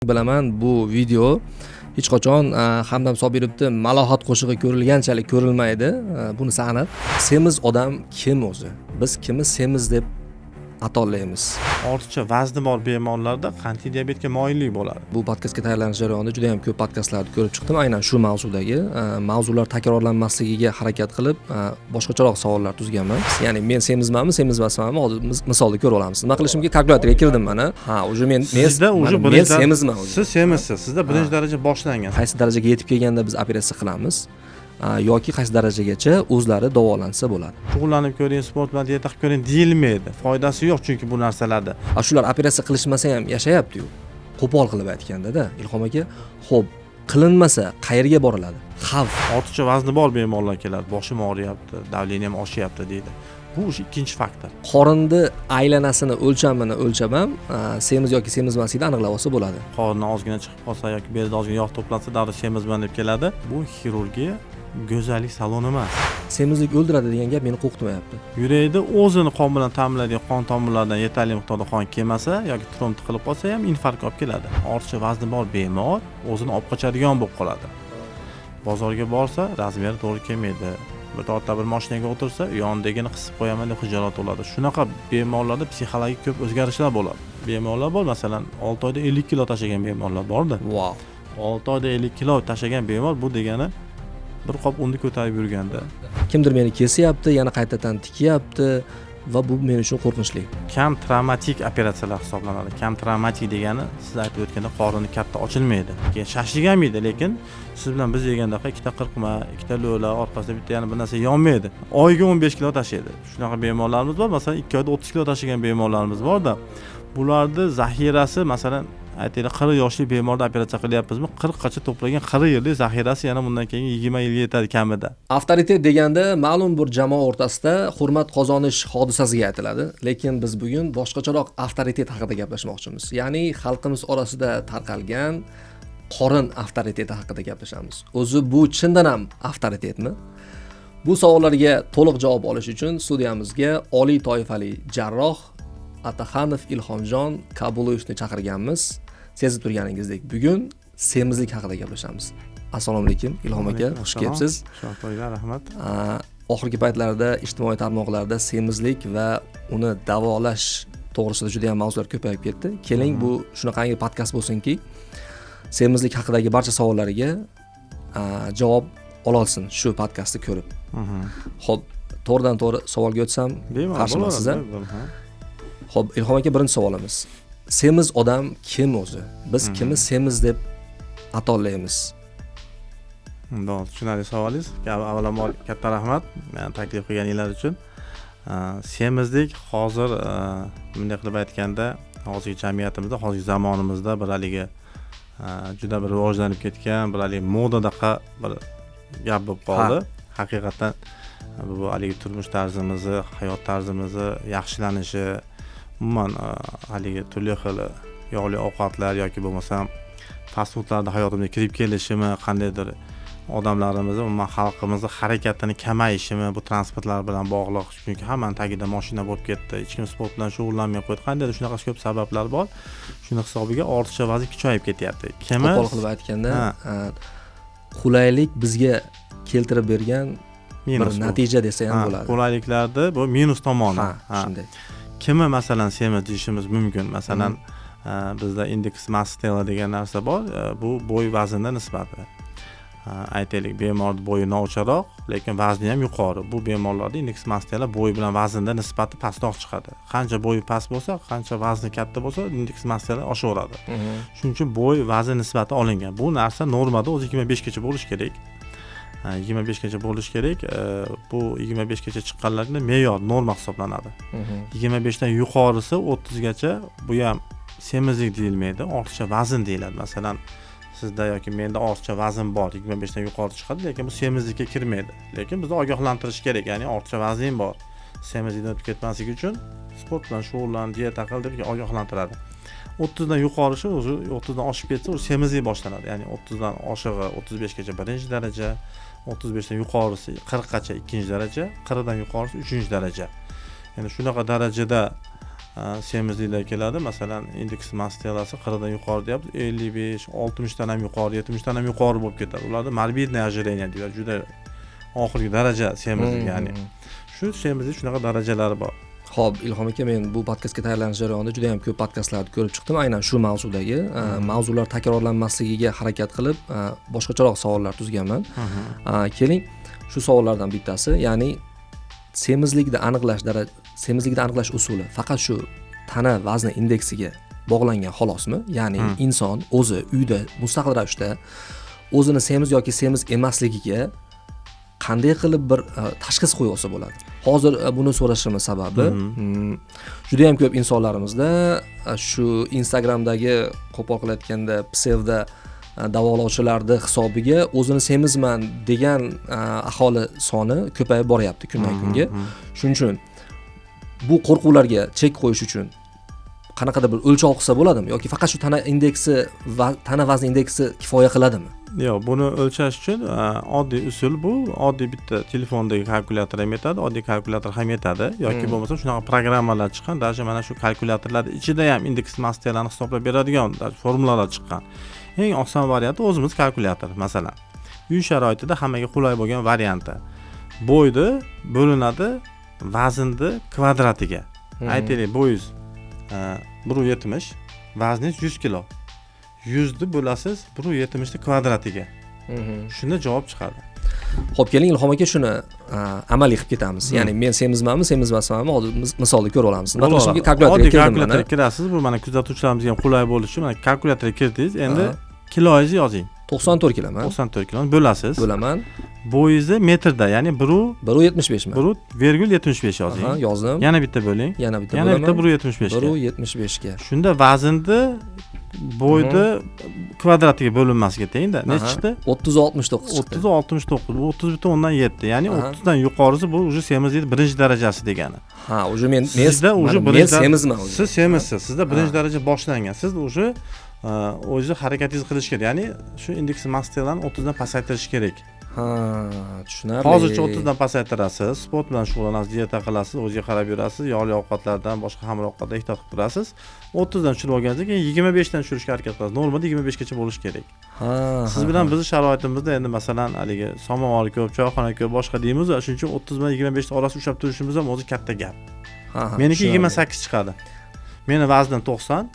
Bilaman bu video hech qachon Hamdam Sobirovni Malohat qo'shig'i ko'rilganchalik ko'rilmaydi. Bunisi aniq. Semiz odam kim o'zi? Biz kimni semiz deb atolaymiz. Ortiqcha vazni bor bemorlarda qandli diabetga moyillik bo'ladi. Bu podkastga tayyorlanish jarayonida juda ham ko'p podkastlarni ko'rib chiqdim. Aynan shu mavzudagi mavzular takrorlanmasligiga harakat qilib boshqacharoq savollar tuzganman. Ya'ni men semizmanmi, semiz emasmanmi? Hozir misolda ko'rib olamiz. Nima qilishimga kalkulyatorga kirdim mana. Уже men semizman o'zi. Siz semizsiz. Sizda birinchi daraja boshlangan. Qaysi darajaga yetib kelganda biz operatsiya qilamiz yoki qaysi darajagacha o'zlari davolansa bo'ladi. Shug'ullanib ko'ring, sport bilan diyeta qilib ko'ring deyilmaydi. Foydasi yo'q chunki bu narsalarda. Shular operatsiya qilishmasa ham yashayapti-yu. Qo'pol qilib aytganda-da, Ilhom aka, xo'p, qilinmasa qayerga boriladi? Xavf. Ortiqcha vazni bor bemorlar keladi. Boshim og'riyapti, davleniyam oshyapti deydi. Bu ikkinchi faktor. Qorinni aylanasini o'lchamini o'lchab ham semiz yoki semiz emasligini aniqlab olsa bo'ladi. Qorinni ozgina chiqib qolsa yoki belida ozgina yog' to'plansa, darrov semizman deb keladi. Bu xirurgiya go'zallik saloni emas. Semizlik o'ldiradi degan gap meni qo'rqitmayapti. Yurakda o'zini qon bilan ta'minlaydigan qon tomirlaridan yetarli miqdorda qon kelmasa yoki trom tiqilib qolsa ham infarkt olib keladi. Ortiqcha vazni bor bemor o'zini olib qochadigan bo'lib qoladi. Bozorga borsa, razmeri to'g'ri kelmaydi. Bir mashinaga o'tirsa, yonidagini qisib qo'yaman deb xijolat bo'ladi. Shunaqa bemorlarda psixologik ko'p o'zgarishlar bo'ladi. Bemorlar bor, masalan, 6 oyda 50 kilo tashagan bemorlar borda. Wow. 6 oyda 50 kilo tashagan bemor bu degani bir qop unni ko'tarib yurganda. Kimdir meni kesyapti, yana qaytadan tikyapti va bu men uchun qo'rqinchli. Kam travmatik operatsiyalar hisoblanadi. Kam travmatik degani siz aytib o'tganda qorini katta ochilmaydi. Keyin shashliganmaydi, lekin siz bilan biz yegandaqa ikkita qirqma, ikkita lo'la orqasida bitta yana bir narsa yonmaydi. Oyiga 15 kilo tashlaydi. Shunaqa bemorlarimiz bor. Masalan, 2 oyda 30 kilo tashagan bemorlarimiz bor-da. Bularning zaxirasi, masalan, aytaylik 40 yoshli bemorda operatsiya qilyapmizmi? 40 gacha to'plagan 40 yillik zaxirasi yana bundan keyin 20 yilga yetadi kamida. Avtoritet deganda ma'lum bir jamoa o'rtasida hurmat qozonish hodisasiga aytiladi, lekin biz bugun boshqacharoq avtoritet haqida gaplashmoqchimiz. Ya'ni xalqimiz orasida tarqalgan qorin avtoriteti haqida gaplashamiz. O'zi bu chindan ham avtoritetmi? Bu savollarga to'liq javob olish uchun studiyamizga oliy toifali jarroh Ataxanov Ilhomjon Kabuloyevni chaqirganmiz. Sezib turganingizdek, bugun semizlik haqida gaplashamiz. Assalomu alaykum Ilhom aka, xush kelibsiz. Shohtoylar, rahmat. Oxirgi paytlarda ijtimoiy tarmoqlarda semizlik va uni davolash to'g'risida juda ham mavzular ko'payib ketdi. Keling, bu shunaqangi podkast bo'lsinki, semizlik haqidagi barcha savollariga javob ololsin shu podkastni ko'rib. Xo'p, to'g'ridan-to'g'ri savolga o'tsam, qarshimisizsiz? Xo'p, Ilhom aka, birinchi savolimiz. Semiz odam kim o'zi? Biz kimni semiz deb atolaymiz? Tushunarli savolingiz. Avvalambor katta rahmat meni taklif qilganinglar uchun. Semizlik hozir bunday qilib aytganda, hozirgi jamiyatimizda, hozirgi zamonimizda bir haligi juda bir rivojlanib ketgan, bir haligi modadaqa bir gap bo'lib qoldi. Haqiqatan bu haligi turmush tarzimizni, hayot tarzimizni yaxshilanishi, umuman haligi turli xil yog'li ovqatlar yoki bo'lmasam fast foodlarda hayotimizga kirib kelishimi, qandaydir odamlarimizni, umuman xalqimizni harakatini kamayishimi, bu transportlar bilan bog'liq, chunki hammaning tagida mashina bo'lib ketdi, hech kim sport bilan shug'ullanmay qo'ydi. Qandaydir shunaqa ko'p sabablar bor. Shuni hisobiga ortiqcha vazn kuchayib ketyapti. Qo'pol qilib aytganda, qulaylik bizga keltirib bergan bir natija desa ham bo'ladi. Qulayliklarda bu minus tomoni. Shunday. Kimi masalan semiz deyishimiz mumkin. Masalan, bizda index mass tela degan narsa bor. Bu bo'y vaznga nisbati. Aytaylik, bemorning bo'yi novcharoq, lekin vazni ham yuqori. Bu bemorlarda index mass tela bo'y bilan vaznga nisbati pastroq chiqadi. Qancha bo'yi past bo'lsa, qancha vazni katta bo'lsa, index mass tela oshaveradi. Shuning uchun bo'y vazn nisbati olingan. Bu narsa normada o'zi 25 gacha bo'lishi kerak. 25 gacha bo'lishi kerak. Bu 25 gacha chiqqanlarga me'yor, norma hisoblanadi. 25 dan yuqorisi 30 gacha bu ham semizlik deyilmaydi, ortiqcha vazn deyiladi. Masalan, sizda yoki menda ortiqcha vazn bor, 25 dan yuqori chiqadi, lekin bu semizlikka kirmaydi. Lekin bizni ogohlantirish kerak, ya'ni ortiqcha vazning bor. Semizlikdan o'tib ketmasligi uchun sport bilan shug'ullan, diyeta qil deb ogohlantiradi. 30 dan yuqorisi, o'zi 30 dan oshib ketsa, u semizlik boshlanadi. Ya'ni 30 dan oshig'i 35 gacha birinchi daraja, 35 dan yuqorisi 40 gacha ikkinchi daraja, 40 dan yuqorisi 3-daraja. Ya'ni shunaqa darajada semizliklar keladi. Masalan, indeks massa telasi 40 dan yuqori deyapti, 55, 60 dan ham yuqori, 70 dan ham yuqori bo'lib ketadi. Ularda morbidное ожирение deyiladi. Juda oxirgi daraja semizlik, ya'ni. Shu semizlik shunaqa darajalari bor. Xo'p, Ilhom aka, men bu podkastga tayyorlanish jarayonida juda ham ko'p podkastlarni ko'rib chiqdim. Aynan shu mavzudagi mavzular takrorlanmasligiga harakat qilib, boshqacharoq savollar tuzganman. Keling, shu savollardan bittasi, ya'ni semizlikni aniqlash usuli faqat shu tana vazni indeksiga bog'langan xolosmi? Ya'ni inson o'zi uyda mustaqil ravishda o'zini semiz yoki semiz emasligiga qanday qilib bir tashxis qo'ya olsa bo'ladi? Hozir buni so'rashimiz sababi juda ham ko'p insonlarimizda shu Instagramdagi qo'pol qilayotganda psevdo davolovchilarning hisobiga o'zini semizman degan aholi soni ko'payib boryapti kundan kunga. Shuning uchun bu qo'rquvlarga chek qo'yish uchun qanaqadir bir o'lchov qilsa bo'ladimi yoki faqat shu tana indeksi va tana vazni indeksi kifoya qiladimi? Yo'q, buni o'lchash uchun oddiy usul bu. Oddiy bitta telefondagi kalkulyator ham yetadi, oddiy kalkulyator ham yetadi yoki bo'lmasa shunaqa programmalar chiqqan, даже mana shu kalkulyatorlar ichida ham indeks massa telani hisoblab beradigan formulalar chiqqan. Eng oson varianti o'zimiz kalkulyator. Masalan, uy sharoitida hammaga qulay bo'lgan varianti. Bo'yni bo'linadi vaznni kvadratiga. Aytaylik, bo'yingiz 170, vazningiz 100 kilo. 100 ni bo'lasiz 170 ni kvadratiga. Shunda javob chiqadi. Xo'p, keling Ilhom aka, shuni amaliy qilib ketamiz. Ya'ni men semizmanmi, semiz emasmanmi, hozir misolda ko'rib olamiz. Masalan, kalkulyatorga kirdim. Kalkulyatorga kirasiz. Bu mana kuzatuvchilarimizga ham qulay bo'lishi uchun mana kalkulyatorga kirdingiz. Endi kiloingizni yozing. 94 kiloman. 94 kiloni bo'lasiz. Bo'laman. Bo'yingizni metrda, ya'ni 1.75 mi? 1.75 yozing. Yozdim. Yana bitta bo'ling. Yana bitta 1.75 ga. 1.75 ga. Shunda vaznni bo'yni kvadratiga bo'linmasiga tengda. Necha chiqdi? 30.69 chiqdi. 30.69. Bu 30.7. Ya'ni 30 dan yuqorisi bu уже semizlik birinchi darajasi degani. Ha, уже men semizman. Siz semizsiz. Sizda birinchi daraja boshlangan. Siz уже o'zi harakatingizni qilish kerak. Ya'ni shu indeks massa telani 30 dan pasaytirish kerak. Ha, tushunarli. Hozircha 30 dan pasaytirasiz, sport bilan shug'ullanasiz, dieta qilasiz, o'ziga qarab yurasiz, yog'li ovqatlardan, boshqa xamir ovqatlardan ehtiyot qilib turasiz. 30 dan tushirib olganingizdan keyin 25 dan tushirishga harakat qilasiz. Normalda 25 gacha bo'lish kerak. Siz bilan bizning sharoitimizda endi masalan haligi samovar ko'p, choyxona ko'p, boshqa deymiz, shuning uchun 30 bilan 25 ta orasida ushlab turishimiz ham o'zi katta gap. Meniki 28 chiqadi. Meni vaznim 90,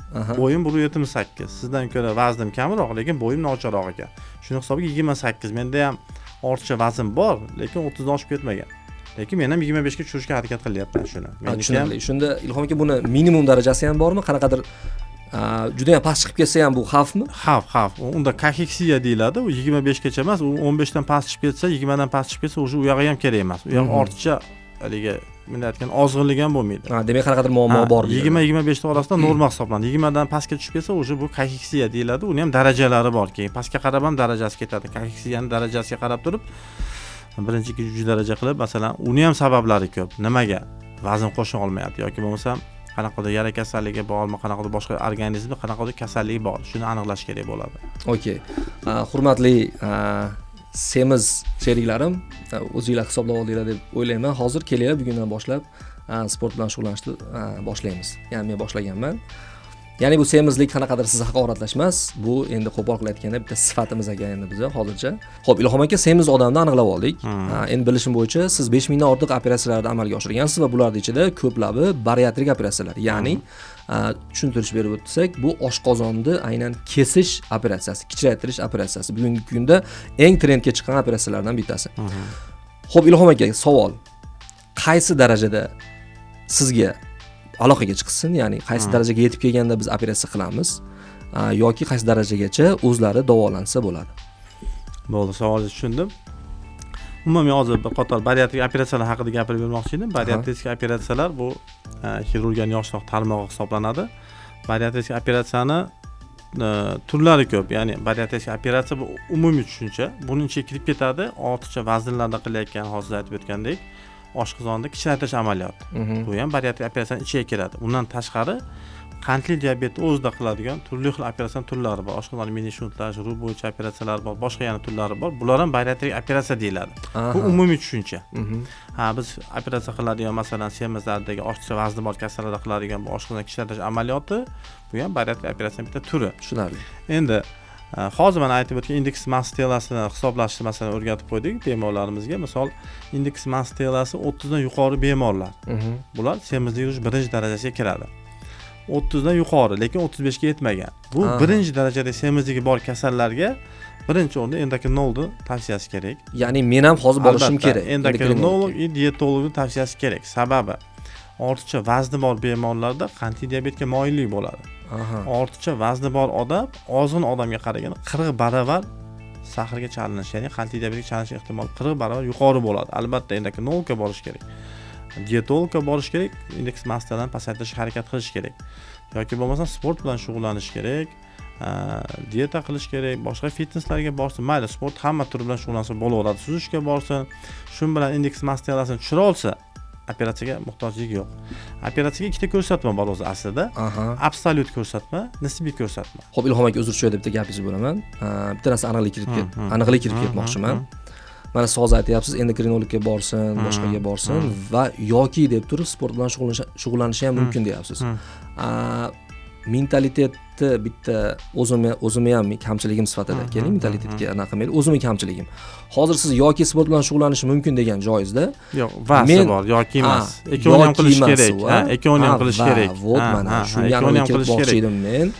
bo'yim 1.78. Sizdan ko'ra vaznim kamroq, lekin bo'yim nocharoq ekan. Shuning hisobiga 28. Menda ham ortiqcha vazn bor, lekin 30 dan oshib ketmagan. Lekin men ham 25 ga tushirishga harakat qilyapman shuni. Tushunarli. Shunda Ilhom aka, buni minimum darajasi ham bormi? Qanaqadir juda ham past chiqib ketsa ham bu xavfmi? Xavf. Unda kaheksiya deyiladi. U 25 gacha emas, u 15 dan past chiqib ketsa, 20 dan past chiqib ketsa, o'sha u yog'i ham kerak emas. U yoq ortiqcha haligi men aytgan ozg'inlik ham bo'lmaydi. Demak qanaqadir muammo bor. 20-25 ta orasida normal hisoblanadi. 20 dan pastga tushib ketsa, o'sha bu kaheksiya deyiladi. Uni ham darajalari bor. Keyin pastga qarab ham darajasi ketadi. Kaheksiyaning darajasiga qarab turib, birinchi, ikkinchi daraja qilib, masalan, uni ham sabablari ko'p. Nimaga vazn qo'sha olmayapti yoki bo'lmasa qanaqadir yara kasalligi bormi, qanaqadir boshqa organizmda qanaqadir kasalligi bor. Shuni aniqlash kerak bo'ladi. Okey. Hurmatli semiz sheriklarim, o'zingizlar hisoblab oldinglar deb o'ylayman. Hozir kelinglar, bugundan boshlab sport bilan shug'ullanishni boshlaymiz. Ya'ni men boshlaganman. Ya'ni bu semizlik qanaqadir sizni haqoratlash emas, bu endi qo'pol qilayotganda bitta sifatimiz ekan endi bizga hozircha. Xo'p, Ilhom aka, semiz odamni aniqlab oldik. Endi bilishim bo'yicha siz 5000 dan ortiq operatsiyalarni amalga oshirgansiz va bularning ichida ko'plabi bariatrik operatsiyalar. Ya'ni tushuntirib berib o'tsak, bu oshqozonni aynan kesish operatsiyasi, kichraytirish operatsiyasi. Bugungi kunda eng trendga chiqqan operatsiyalardan bittasi. Xo'p, Ilhom aka, savol. Qaysi darajada sizga aloqaga chiqsin, ya'ni qaysi darajaga yetib kelganda biz operatsiya qilamiz yoki qaysi darajagacha o'zlari davolansa bo'ladi? Bo'ldi, savolingizni tushundim. Umuman hozir bir qator bariatrik operatsiyalar haqida gapirib bermoqchi edim. Bariatrik operatsiyalar bu xirurgiyaning yoshroq tarmog'i hisoblanadi. Bariatrik operatsiyani turlari ko'p. Ya'ni bariatrik operatsiya bu umumiy tushuncha. Buning ichiga kirib ketadi ortiqcha vaznlarda qilayotgan, hozir aytib o'tgandek, oshqozonni kichraytirish amaliyoti. Bu ham bariatrik operatsiyaning ichiga kiradi. Undan tashqari qandli diabetni o'zida qiladigan turli xil operatsiya turlari bor. Oshqozon mini shuntlash, ruh bo'yicha operatsiyalar bor, boshqa yana turlari bor. Bular ham bariatrik operatsiya deyiladi. Bu umumiy tushuncha. Biz operatsiya qiladigan, masalan, semizlardagi ortiqcha vazni bor kasallarda qiladigan bu oshqozon kishilash amaliyoti, bu ham bariatrik operatsiyaning bitta turi. Tushunarli. Endi hozir mana aytib o'tgan indeks massa telasini hisoblashni masalan o'rgatib qo'ydik bemorlarimizga. Misol, indeks massa telasi 30 dan yuqori bemorlar. Bular semizlik birinchi darajasiga kiradi. 30 dan yuqori, lekin 35 ga yetmagan. Bu birinchi darajada semizligi bor kasallarga birinchi o'rinda endokrinologni tavsiyasi kerak. Ya'ni men ham hozir borishim kerak. Endokrinolog, diyetologni tavsiyasi kerak. Sababi ortiqcha vazni bor bemorlarda qandli diabetga moyillik bo'ladi. Ortiqcha vazni bor odam ozg'in odamga qaraganda 40 baravar sahrga chalinish, ya'ni qandli diabetga chalinish ehtimoli 40 baravar yuqori bo'ladi. Albatta endokrinologga borish kerak. Diyetologga borish kerak, indeks massadan pasaytirishga harakat qilish kerak. Yoki bo'lmasa sport bilan shug'ullanish kerak, dieta qilish kerak, boshqa fitnesslarga borsin, mayli sport hamma turi bilan shug'ullansa bo'laveradi. Suzishga borsin, shu bilan indeks massasini tushira olsa, operatsiyaga muhtojligi yo'q. Operatsiyaga ikkita ko'rsatma bor o'zi aslida. Absolyut ko'rsatma, nisbiy ko'rsatma. Xo'p, Ilhom aka, uzr, shu yerda bitta gapingizni bo'laman. Bitta narsa aniqlik kirib ketmoqchiman. Mana siz hozir aytyapsiz, endokrinologga borsin, boshqaga borsin va yoki deb turib sport bilan shug'ullanishi ham mumkin deyapsiz. Mentalitetni bitta o'zimni ham kamchiligim sifatida keling, mentalitetga anaqa qilmaylik, o'zimning kamchiligim. Hozir siz yoki sport bilan shug'ullanish mumkin degan joyizda, yo'q, vasi bor, yoki emas. Ekoni ham qilish kerak, ekoni ham qilish kerak. Vot mana shunga aniqlik kiritmoqchi edim men.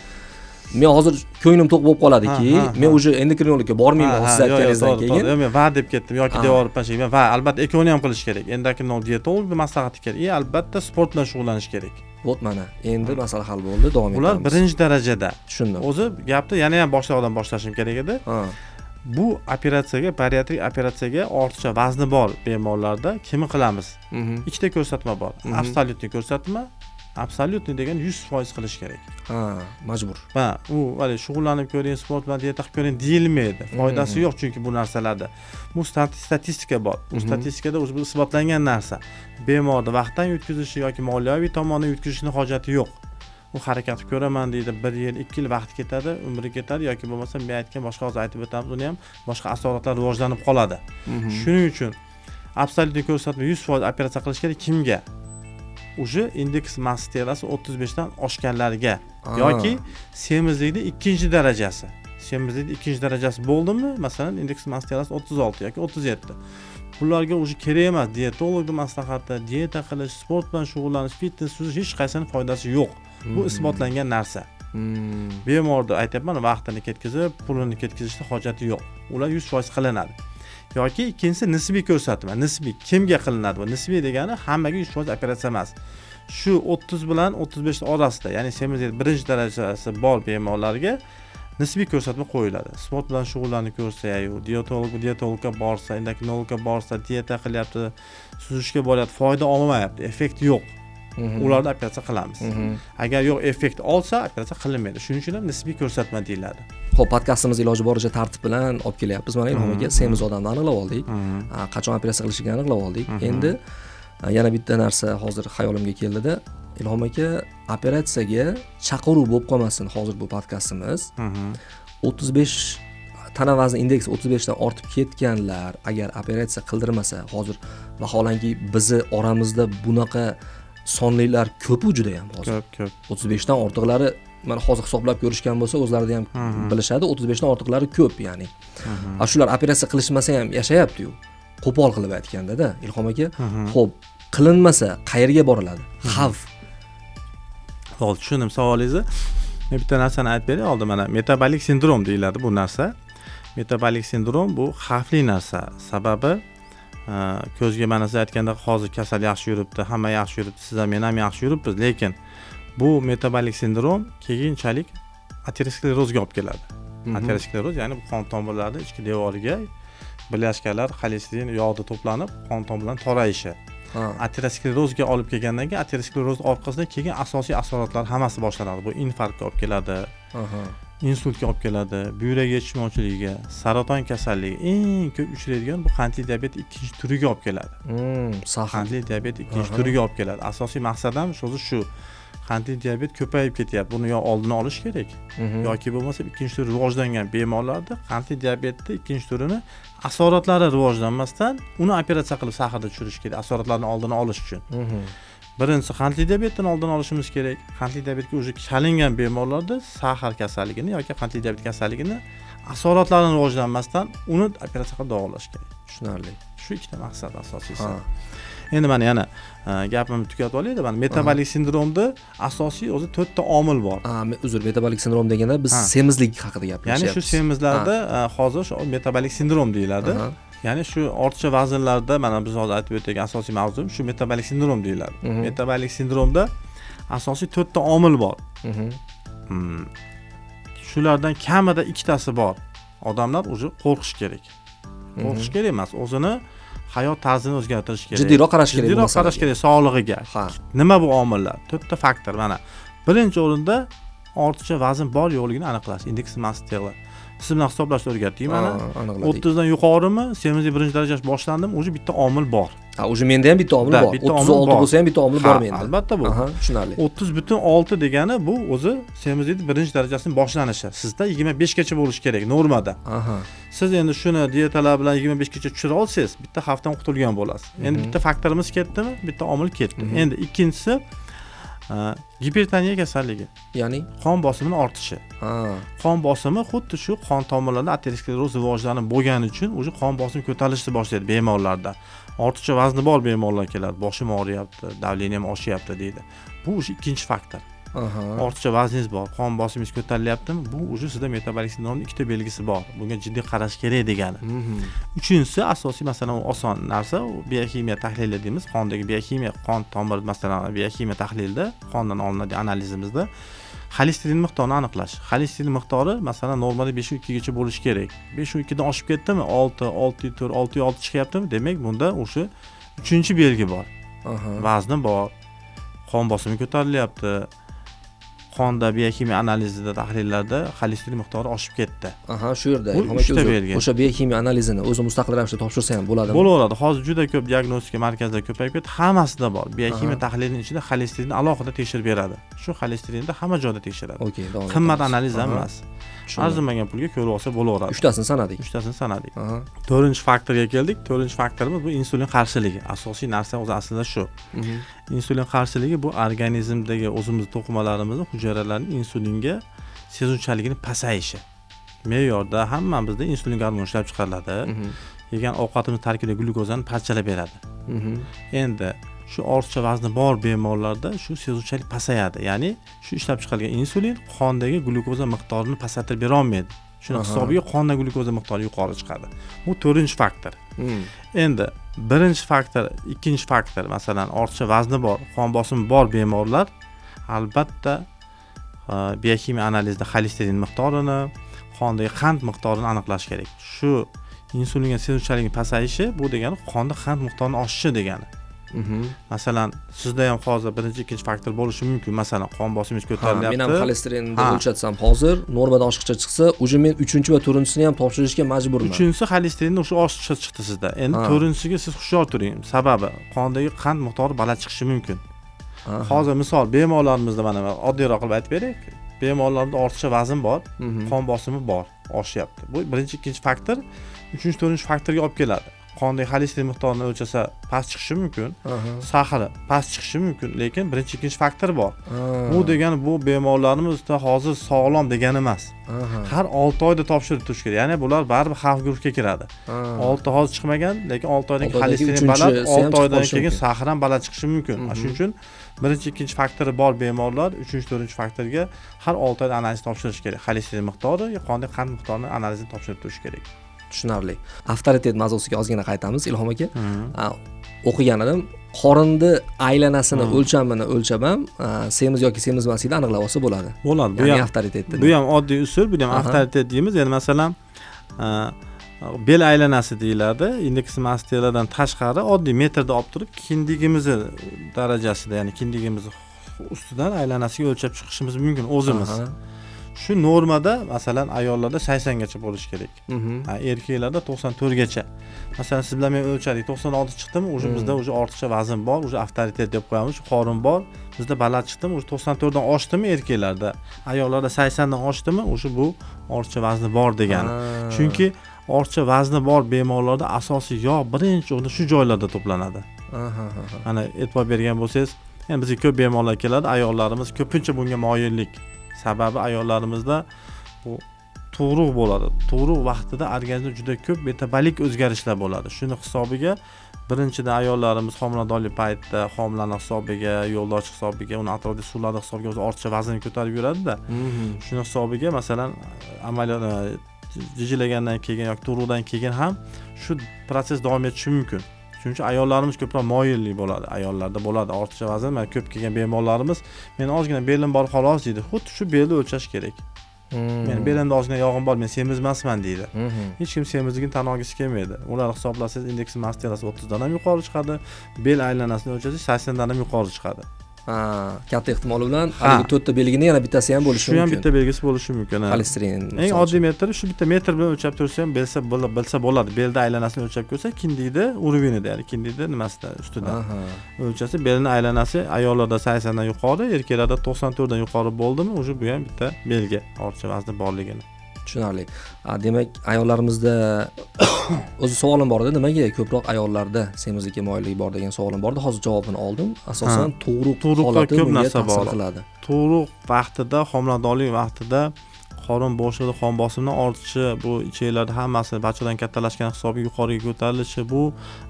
Men hozir ko'nglim to'q bo'lib qoladiki, men уже endokrinologga bormayman siz aytganingizdan keyin. Men va deb ketdim yoki devorib tashlayman. Va albatta ekoni ham qilish kerak. Endokrinolog diyetologni maslahati kerak. Albatta sport bilan shug'ullanish kerak. Vot mana, endi masala hal bo'ldi, davom etamiz. Ular birinchi darajada. Tushundim. O'zi gapni yana ham boshqadan boshlashim kerak edi. Bu operatsiyaga, bariatrik operatsiyaga ortiqcha vazni bor bemorlarda kimni qilamiz? Ikkita ko'rsatma bor. Absolyutni ko'rsatma, absolyutni degan 100% qilish kerak. Majbur. U vali shug'ullanib ko'ring, sport bilan dieta qilib ko'ring deyilmaydi. Foydasi yo'q chunki bu narsalarda. Bu statistika bor. Bu statistikada o'zi isbotlangan narsa. Bemorni vaqtdan yutkazishi yoki moliyaviy tomondan yutkazishning hojati yo'q. U harakat qilib ko'raman deydi, 1 yil, 2 yil vaqt ketadi, umri ketadi yoki bo'lmasa men aytgan boshqa hozir aytib o'tamiz, uni ham boshqa asoratlar rivojlanib qoladi. Shuning uchun absolyutni ko'rsatma 100% operatsiya qilish kerak kimga? Uje indeks massa telasi 35 dan oshganlarga yoki semizlikning ikkinchi darajasi. Semizlikning ikkinchi darajasi bo'ldimi? Masalan, indeks massa telasi 36 yoki 37. Bularga uje kerak emas diyetologning maslahati, dieta qilish, sport bilan shug'ullanish, fitness suzish hech qaysining foydasi yo'q. Bu isbotlangan narsa. Bemorda aytayapman, vaqtini ketkazib, pulini ketkazishda hojati yo'q. Ular 100% qilinadi. Yoki ikkinchisi nisbiy ko'rsatma. Nisbiy kimga qilinadi? Bu nisbiy degani hammaga 100% operatsiya emas. Shu 30 bilan 35 orasida, ya'ni semizlik birinchi darajasi bor bemorlarga nisbiy ko'rsatma qo'yiladi. Sport bilan shug'ullanib ko'rsa, diyetologga borsa, endokrinologga borsa, dieta qilyapti, suzishga boryapti, foyda olmayapti, effekt yo'q. Ularda operatsiya qilamiz. Agar yo'q effekt olsa, operatsiya qilinmaydi. Shuning uchun ham nisbiy ko'rsatma deyiladi. Xo'p, podkastimiz iloji boricha tartib bilan olib kelyapmiz. Mana Ilhom aka, semiz odamni aniqlab oldik. Qachon operatsiya qilishini aniqlab oldik. Endi yana bitta narsa hozir xayolimga keldida. Ilhom aka, operatsiyaga chaqiruv bo'lib qolmasin hozir bu podkastimiz. 35 tana vazn indeksi 35 dan ortib ketganlar agar operatsiya qildirmasa, hozir vaholanki bizni oramizda bunaqa sonlilar ko'p juda ham hozir. Ko'p. 35 dan ortiqlari mana hozir hisoblab ko'rishgan bo'lsa, o'zlarida ham bilishadi, 35 dan ortiqlari ko'p, ya'ni. Shular operatsiya qilishmasa ham yashayapti-yu. Qo'pol qilib aytganda-da, Ilhom aka. Xo'p, qilinmasa qayerga boriladi? Xavf. Xo'p, tushundim savolingizni. Men bitta narsani aytib beray, oldin mana metabolik sindrom deyiladi bu narsa. Metabolik sindrom bu xavfli narsa. Sababi ko'zga mana siz aytganda hozir kasal yaxshi yuribdi, hamma yaxshi yuribdi, siz ham men ham yaxshi yuribmiz, lekin bu metabolik sindrom keyinchalik aterosklerozga olib keladi. Ateroskleroz ya'ni bu qon tomirlarining ichki devoriga bilyashkalar, xolesterin yog'da to'planib, qon tomirlarining torayishi. Aterosklerozga olib kelgandan keyin ateroskleroz orqasidan keyin asosiy asoratlar hammasi boshlanadi. Bu infarktga olib keladi. Insultga olib keladi, buyrak yetishmovchiligiga, saraton kasalligi, eng ko'p uchraydigan bu qandli diabet ikkinchi turiga olib keladi. Qandli diabet ikkinchi turiga olib keladi. Asosiy maqsad ham shu qandli diabet ko'payib ketyapti. Buni yo oldini olish kerak, yoki bo'lmasa ikkinchi turi rivojlangan bemorlarda qandli diabetni ikkinchi turini asoratlari rivojlanmasdan uni operatsiya qilib saharda tushirish kerak, asoratlarni oldini olish uchun. Birinchisi qandli diabetdan oldini olishimiz kerak. Qandli diabetga o'zi chalingan bemorlarda sahar kasalligini yoki qandli diabet kasalligini asoratlarini rivojlanmasdan uni operatsiya qilib davolash kerak. Tushunarli. Shu ikkita maqsad asosiysi. Endi mana yana gapimni tugatib olaylik. Mana metabolik sindromda asosiy o'zi 4 ta omil bor. Uzr, metabolik sindrom deganda biz semizlik haqida gapirishyapmiz. Ya'ni shu semizlarda hozir shu metabolik sindrom deyiladi. Ya'ni shu ortiqcha vaznlarda mana biz hozir aytib o'tgan asosiy mavzu shu metabolik sindrom deyiladi. Metabolik sindromda asosiy 4 ta omil bor. Shulardan kamida ikkitasi bor. Odamlar o'zi qo'rqish kerak. Qo'rqish kerak emas, o'zini hayot tarzini o'zgartirish kerak. Jiddiyroq qarash kerak. Jiddiyroq qarash kerak sog'lig'iga. Nima bu omillar? 4 ta faktor mana. Birinchi o'rinda ortiqcha vazn bor yo'qligini aniqlash. Indeks mass teli. Siz bilan hisoblashni o'rgatdik mana. 30 dan yuqorimi, semizlik birinchi darajasi boshlandimi, o'zi bitta omil bor. O'zi menda ham bitta omil bor. 36 bo'lsa ham bitta omil bor menda. Albatta bu. Tushunarli. 30.6 degani bu o'zi semizlik birinchi darajasining boshlanishi. Sizda 25 gacha bo'lishi kerak normada. Siz endi shuni diyetalar bilan 25 gacha tushira olsangiz, bitta haftadan qutulgan bo'lasiz. Endi bitta faktorimiz ketdimi? Bitta omil ketdi. Endi ikkinchisi gipertoniya kasalligi, ya'ni qon bosimining ortishi. Qon bosimi xuddi shu qon tomirlarida ateroskleroz rivojlanib bo'lgani uchun o'sha qon bosimi ko'tarilishni boshlaydi bemorlarda. Ortiqcha vazni bor bemorlar keladi, boshim og'riyapti, davleniyam oshyapti deydi. Bu o'sha ikkinchi faktor. Ortiqcha vazningiz bor, qon bosimingiz ko'tarilyaptimi? Bu o'sha sizda metabolik sindromning ikkita belgisi bor. Bunga jiddiy qarash kerak degani. Uchinchisi asosiy masalan oson narsa, biokimiya tahlili deymiz. Qondagi biokimiya, qon tomir masalan biokimiya tahlilida, qondan olinadigan analizimizda xolesterin miqdorini aniqlash. Xolesterin miqdori masalan normada 5.2 gacha bo'lishi kerak. 5.2 dan oshib ketdimi? 6, 6.4, 6.6 chiqyaptimi? Demak, bunda o'sha uchinchi belgi bor. Vazni bor, qon bosimi ko'tarilyapti. Qonda biokimiya analizida tahlillarda xolesterin miqdori oshib ketdi. Shu yerda o'sha biokimiya analizini o'zi mustaqil ravishda topshirsa ham bo'ladimi? Bo'laveradi. Hozir juda ko'p diagnostika markazlari ko'payib ketdi. Hammasida bor. Biokimiya tahlilining ichida xolesterinni alohida tekshirib beradi. Shu xolesterinni hamma joyda tekshiradi. Qimmat analiz ham emas. Arzimagan pulga ko'rib olsa bo'laveradi. 3tasini sanadik. 3tasini sanadik. 4-faktorga keldik. 4-faktorimiz bu insulin qarshiligi. Asosiy narsa o'zi aslida shu. Insulin qarshiligi bu organizmdagi o'zimiz to'qimalarimizni hujayralarning insulinga sezuvchaligini pasayishi. Me'yorda hammamizda insulin gormoni ishlab chiqariladi. Yegan ovqatimiz tarkibidagi glyukozani parchalab beradi. Endi shu ortiqcha vazni bor bemorlarda shu sezuvchalik pasayadi. Ya'ni shu ishlab chiqarilgan insulin qondagi glyukoza miqdorini pasaytirib bera olmaydi. Shuni hisobiga qonda glyukoza miqdori yuqori chiqadi. Bu 4-faktor. Endi birinchi faktor, ikkinchi faktor, masalan, ortiqcha vazni bor, qon bosimi bor bemorlar albatta biokimiya analizida xolesterin miqdorini, qondagi qand miqdorini aniqlash kerak. Shu insulinga sezuvchalikning pasayishi bu degani qonda qand miqdorining oshishi degani. Masalan, sizda ham hozir birinchi, ikkinchi faktor bo'lishi mumkin. Masalan, qon bosimingiz ko'tarilyapti. Men ham xolesterinni o'lchatsam hozir normada oshiqcha chiqsa, uje men 3 va 4-sini ham topshirishga majburman. 3-si xolesterinni o'sha oshiqcha chiqdi sizda. Endi 4-siga siz hushyor turing. Sababi qondagi qand miqdori baland chiqishi mumkin. Hozir misol bemorlarimizda mana oddiyroq qilib aytib beraylik. Bemorlarda ortiqcha vazn bor, qon bosimi bor, oshyapti. Bu birinchi, ikkinchi faktor 3-chi, 4-chi faktorga olib keladi. Qondagi xolesterin miqdorini o'lchasa past chiqishi mumkin, sahari past chiqishi mumkin, lekin birinchi, ikkinchi faktor bor. Bu degani bu bemorlarimizda hozir sog'lom degani emas. Har 6 oyda topshirib turish kerak. Ya'ni bular baribir xavf guruhiga kiradi. 6 hozir chiqmagan, lekin 6 oydan keyin xolesterin baland, 6 oydan keyin sahar ham baland chiqishi mumkin. Shuning uchun birinchi, ikkinchi faktori bor bemorlar 3-chi, 4-chi faktorga har 6 oyda analiz topshirish kerak. Xolesterin miqdori, qondagi qand miqdorini analizini topshirib turish kerak. Tushunarli. Avtoritet mavzusiga ozgina qaytamiz Ilhom aka. O'qigan edim, qorinni aylanasini o'lchamini o'lchab ham semiz yoki semizmasligini aniqlab olsa bo'ladi. Bo'ladi. Bu ham avtoritetdir. Bu ham oddiy usul, bu ham avtoritet deymiz. Ya'ni masalan, bel aylanasi deyiladi. Indeks mass telidan tashqari oddiy metrda olib turib, kindigimiz darajasida, ya'ni kindigimiz ustidan aylanasiga o'lchab chiqishimiz mumkin o'zimiz. Shu normada masalan ayollarda 80 gacha bo'lishi kerak. Erkaklarda 94 gacha. Masalan siz bilan men o'lchadik 96 chiqdimi, o'sha bizda o'sha ortiqcha vazn bor, o'sha avtoritet deb qo'yamiz, qorin bor, bizda baland chiqdimi, o'sha 94 dan oshdimi erkaklarda, ayollarda 80 dan oshdimi, o'sha bu ortiqcha vazni bor degani. Chunki ortiqcha vazni bor bemorlarda asosiy yog' birinchi o'rinda shu joylarda to'planadi. Mana e'tibor bergan bo'lsangiz, endi bizga ko'p bemorlar keladi, ayollarimiz ko'pincha bunga moyillik. Sababi ayollarimizda bu tug'ruq bo'ladi. Tug'ruq vaqtida organizmda juda ko'p metabolik o'zgarishlar bo'ladi. Shuni hisobiga birinchidan ayollarimiz homiladorlik paytida homilani hisobiga, yo'ldosh hisobiga, uni atrofidagi suvlarni hisobiga o'zi ortiqcha vazn ko'tarib yuradi-da. Shuni hisobiga masalan amaliyot jijilagandan keyin yoki tug'ruqdan keyin ham shu proses davom etishi mumkin. Shuning uchun ayollarimiz ko'proq moyillik bo'ladi. Ayollarda bo'ladi ortiqcha vazn. Mana ko'p kelgan bemorlarimiz, men ozgina belim bor xolos deydi. Xuddi shu belni o'lchash kerak. Men belimda ozgina yog'im bor, men semiz emasman deydi. Hech kim semizligini tan olgisi kelmaydi. Ular hisoblasangiz indeks mast terasi 30 dan ham yuqori chiqadi, bel aylanasini o'lchasangiz 80 dan ham yuqori chiqadi. Katta ehtimol bilan haligi 4 ta belgini yana bittasi ham bo'lishi mumkin. Shu ham bitta belgisi bo'lishi mumkin. Xolesterin. Eng oddiy metodi shu bitta metr bilan o'lchab tursa ham bilsa bo'ladi. Belda aylanasini o'lchab ko'rsa, kindikda uruvinida, ya'ni kindikda nimasida ustidan o'lchasa, belning aylanasi ayollarda 80 dan yuqori, erkaklarda 94 dan yuqori bo'ldimi, o'sha bu ham bitta belgi ortiqcha vazni borligini. Tushunarli. Demak, ayollarimizda o'zi savolim bor edi, nimaga ko'proq ayollarda semizlikka moyillik bor degan savolim bor edi. Hozir javobini oldim. Asosan tug'ruq holati ko'p bunga narsa ta'sir bor. qiladi. Tug'ruq vaqtida, homiladorlik vaqtida qorin bo'shlig'ida qon bosimini ortishi, bu ichaklarda hammasi bachadan kattalashgan hisobiga yuqoriga ko'tarilishi, bu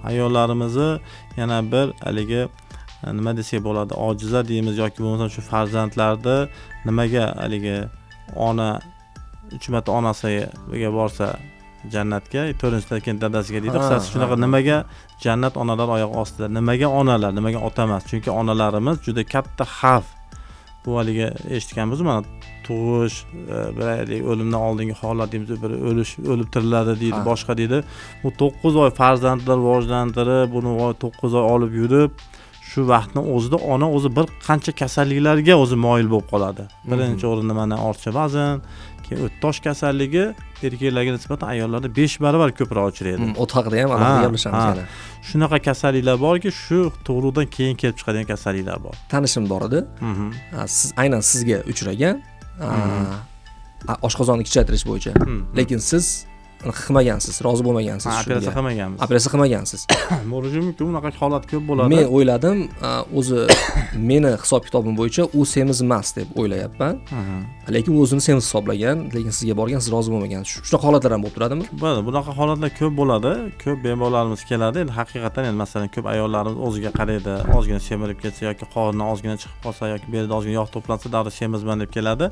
ayollarimizni yana bir haligi nima desak bo'ladi, ojiza deymiz yoki bo'lmasa shu farzandlarni nimaga haligi ona 3 marta onasiga borsa jannatga, 4-dan keyin dadasiga deydi. Qisqasi shunaqa, nimaga jannat onalar oyoq ostida, nimaga onalar, nimaga ota emas? Chunki onalarimiz juda katta xavf. Bu haligi eshitganmiz, mana tug'ish, bir o'limdan oldingi holat deymiz, bir o'lib tiriladi deydi, boshqa deydi. Bu 9 oy farzandlar rivojlantirib, buni 9 oy olib yurib, shu vaqtning o'zida ona o'zi bir qancha kasalliklarga o'zi moyil bo'lib qoladi. Birinchi o'rinda mana ortiqcha vazn, keyin o'ttosh kasalligi erkaklarga nisbatan ayollarda 5 barobar ko'proq uchraydi. O't haqida ham alohida gaplashamiz yana. Shunaqa kasalliklar borki, shu tug'ruqdan keyin kelib chiqadigan kasalliklar bor. Tanishim bor edi. Siz aynan sizga uchragan oshqozonni kichaytirish bo'yicha. Lekin siz qilmagansiz, rozi bo'lmagansiz shunga. Operatsiya qilmaganmiz. Operatsiya qilmagansiz. Bo'lishi mumkin, unaqa holat ko'p bo'ladi. Men o'yladim, o'zi meni hisob kitobim bo'yicha u semiz emas deb o'ylayapman. Lekin u o'zini semiz hisoblagan, lekin sizga borgan, siz rozi bo'lmagansiz. Shunaqa holatlar ham bo'lib turadimi? Bo'ladi, bunaqa holatlar ko'p bo'ladi. Ko'p bemorlarimiz keladi. Endi haqiqatan endi masalan ko'p ayollarimiz o'ziga qaraydi, ozgina semirib ketsa yoki qorni ozgina chiqib qolsa yoki belida ozgina yog' to'plansa, darrov semizman deb keladi.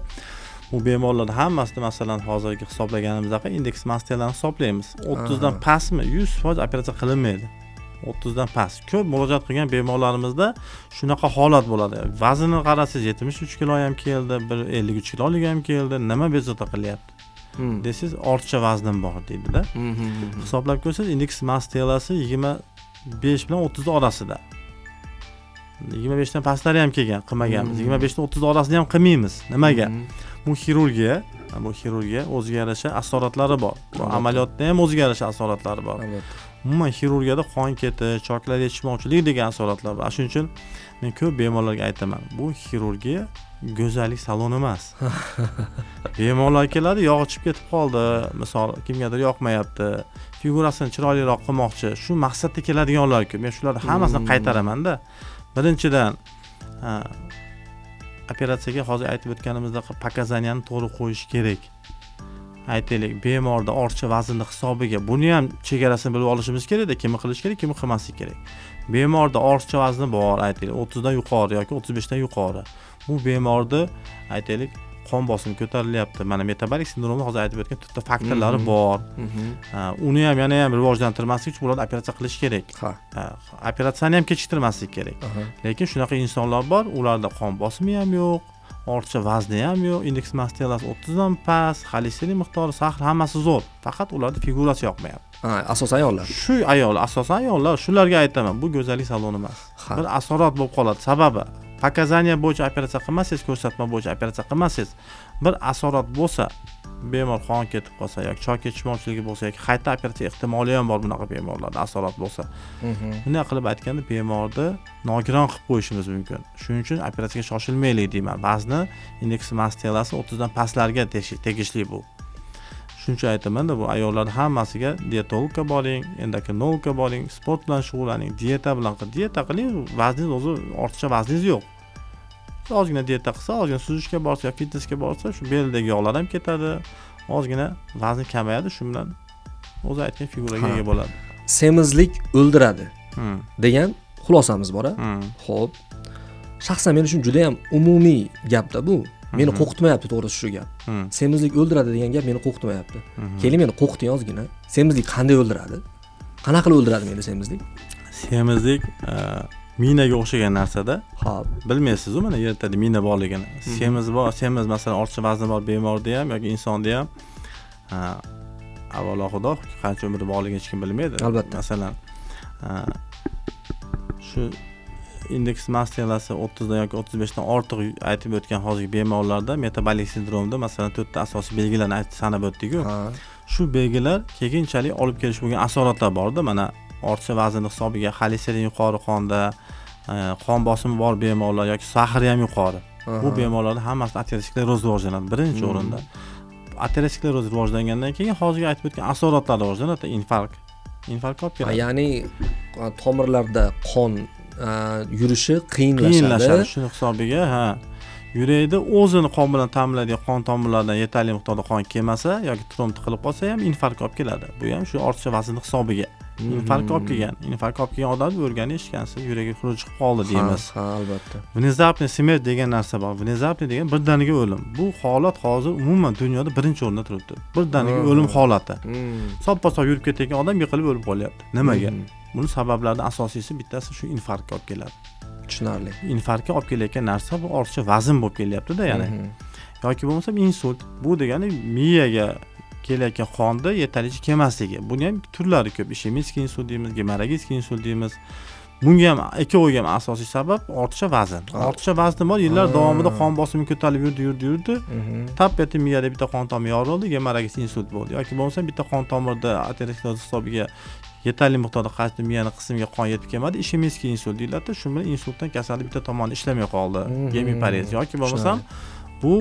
Bu bemorlar hammasida masalan hozirgi hisoblaganimizda indeks mast terasini hisoblaymiz. 30 dan pastmi 100% operatsiya qilinmaydi. 30 dan past. Ko'p murojaat qilgan bemorlarimizda shunaqa holat bo'ladi. Vaznini qarasangiz 73 kilo ham keldi, bir 53 kilolik ham keldi. Nima bezovta qilyapti? Desiz ortiqcha vaznim bor deydi-da. Hisoblab ko'rsangiz indeks mast terasi 25 bilan 30 orasida. 25 dan pastlari ham kelgan, qilmaganmiz. 25 dan 30 orasida ham qilmaymiz. Nimaga? Bu xirurgiya o'ziga yarasha asoratlari bor. Bu amaliyotda ham o'ziga yarasha asoratlari bor. Umuman xirurgiyada qon ketish, choklar yetishmovchilik degan asoratlar bor. Shuning uchun men ko'p bemorlarga aytaman, bu xirurgiya go'zallik saloni emas. Bemorlar keladi, yog'i chiqib ketib qoldi, misol kimgadir yoqmayapti, figurasini chiroyliroq qilmoqchi, shu maqsadda keladiganlar ko'p. Men shularni hammasini qaytaraman-da. Birinchidan operatsiyaga hozir aytib o'tganimizdek pokazaniyani to'g'ri qo'yish kerak. Aytaylik, bemorda ortiqcha vaznning hisobiga buni ham chegarasini bilib olishimiz kerak-da, kimni qilish kerak, kimni qilmaslik kerak. Bemorda ortiqcha vazni bor, aytaylik 30 dan yuqori yoki 35 dan yuqori. Bu bemorda aytaylik qon bosimi ko'tarilyapti. Mana metabolik sindromni hozir aytib o'tgan to'rtta faktorlari bor. Uni ham yana ham rivojlantirmaslik uchun ularni operatsiya qilish kerak. Operatsiyani ham kechiktirmaslik kerak. Lekin shunaqa insonlar bor, ularda qon bosimi ham yo'q, ortiqcha vazni ham yo'q, indeks mast terasi 30 dan past, xolesterin miqdori, sahar hammasi zo'r. Faqat ularda figurasi yoqmayapti. Asosan ayollar. Shu ayollar, asosan ayollar, shularga aytaman, bu go'zallik saloni emas. Bir asorat bo'lib qoladi. Sababi pokazaniya bo'yicha operatsiya qilmasangiz, ko'rsatma bo'yicha operatsiya qilmasangiz, bir asorat bo'lsa, bemor qon ketib qolsa yoki choy ketishmovchiligi bo'lsa yoki qayta operatsiya ehtimoli ham bor bunaqa bemorlarda asorat bo'lsa. Bunday qilib aytganda bemorni nogiron qilib qo'yishimiz mumkin. Shuning uchun operatsiyaga shoshilmaylik deyman. Vazni indeks massa telasi 30 dan pastlarga tegishli bu. Shuning uchun aytaman-da, bu ayollar hammasiga dietologga boring, endokrinologga boring, sport bilan shug'ullaning, dieta qiling, vazningiz o'zi ortiqcha vazningiz yo'q. Ozgina dieta qilsa, ozgina suzishga borsa, fitnessga borsa, shu beldagi yog'lar ham ketadi, ozgina vazn kamayadi, shu bilan o'zi aytgan figuraga ega bo'ladi. Semizlik o'ldiradi degan xulosamiz bor-a? Xo'p. Shaxsan men uchun juda ham umumiy gapda bu. Meni qo'rqitmayapti to'g'risi shu gap. Semizlik o'ldiradi degan gap meni qo'rqitmayapti. Keling meni qo'rqiting ozgina. Semizlik qanday o'ldiradi? Qanaqa qilib o'ldiradi meni semizlik? Semizlik minaga o'xshagan narsada. Xo'p. Bilmaysiz-ku mana yerda mina borligini. Semiz masalan ortiqcha vazni bor bemorda ham yoki insonda ham avvalo Xudo qancha umri borligini hech kim bilmaydi. Albatta. Masalan shu indeks massa telasi 30 dan yoki 35 dan ortiq aytib o'tgan hozirgi bemorlarda metabolik sindromda masalan 4 ta asosiy belgilarni sanab o'tdik-ku. Shu belgilar keyinchalik olib kelish bo'lgan asoratlar bor-da. Mana ortiqcha vazn hisobiga xolesterin yuqori qonda, qon bosimi bor bemorlar yoki sahri ham yuqori. Bu bemorlarda hammasida ateroskleroz rivojlanadi birinchi o'rinda. Ateroskleroz rivojlangandan keyin hozirgi aytib o'tgan asoratlar rivojlanadi, infarkt olib keladi. Ya'ni tomirlarda qon yurishi qiyinlashadi. Shuni hisobiga, yurakda o'zini qon bilan ta'minlaydigan qon tomirlaridan yetarli miqdorda qon kelmasa yoki tromb tiqilib qolsa ham infarkt olib keladi. Bu ham shu ortiqcha vazn hisobiga. Infarkt olib kelgan odamni o'rgani eshitgansiz, yuragi xuruj qilib qoldi deymiz. Ha, albatta. Внезапный смерть degan narsa bor. Внезапный degan birdaniga o'lim. Bu holat hozir umuman dunyoda birinchi o'rinda turibdi. Birdaniga o'lim holati. Soppa-sop yurib ketayotgan odam yiqilib o'lib qolyapti. Nimaga? Buni sabablaridan asosiysi bittasi shu infarktga olib keladi. Tushunarli. Infarktga olib kelayotgan narsa bu ortiqcha vazn bo'lib kelyapti-da, ya'ni. Yoki bo'lmasa insult. Bu degani miyaga kelayotgan qonda yetarlicha kelmasligi. Buni ham turlari ko'p. Ishemik insult deymiz, gemorragik insult deymiz. Bunga ham ikkoviga ham asosiy sabab ortiqcha vazn. Ortiqcha vazn bor, yillar davomida qon bosimi ko'tarilib yurdi. Tap-etib miyada bitta qon tomiri yorildi, gemorragik insult bo'ldi. Yoki bo'lmasa bitta qon tomirda ateroskleroz hisobiga yetarli miqdorda qaysi miyani qismiga qon yetib kelmadi, ishemik insult deyiladi. Shu bilan insultdan kasallik bitta tomoni ishlamay qoldi. Gemiparez yoki bo'lmasam bu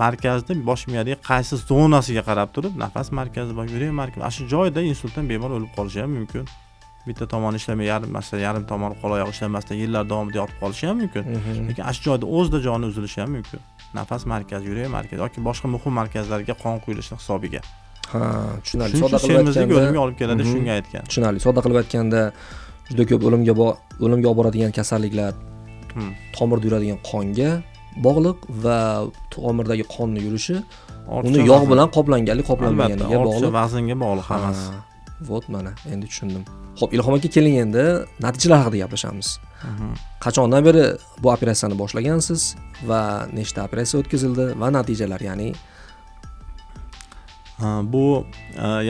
markazda bosh miyadagi qaysi zonasiga qarab turib, nafas markazi va yurak markazi, shu joyda insultdan bemor o'lib qolishi ham mumkin. Bitta tomoni ishlamay, yarim tomoni qo'l oyoq ishlamasdan yillar davomida yotib qolishi ham mumkin. Lekin shu joyda o'zida joni uzilishi ham mumkin. Nafas markazi, yurak markazi yoki boshqa muhim markazlarga qon quyilishi hisobiga. Ha, tushunarli. Sodda qilib aytganda o'limga olib keladi, shunga aytgan. Tushunarli. Sodda qilib aytganda juda ko'p o'limga olib boradigan kasalliklar tomirda yuradigan qonga bog'liq va tomirdagi qonning yurishi uni yog' bilan qoplanganiga bog'liq. Vaznga bog'liq hammasi. Vot mana endi tushundim. Xo'p, Ilhom aka, keling endi natijalar haqida gaplashamiz. Qachondan beri bu operatsiyani boshlagansiz va nechta operatsiya o'tkazildi va natijalar, ya'ni bu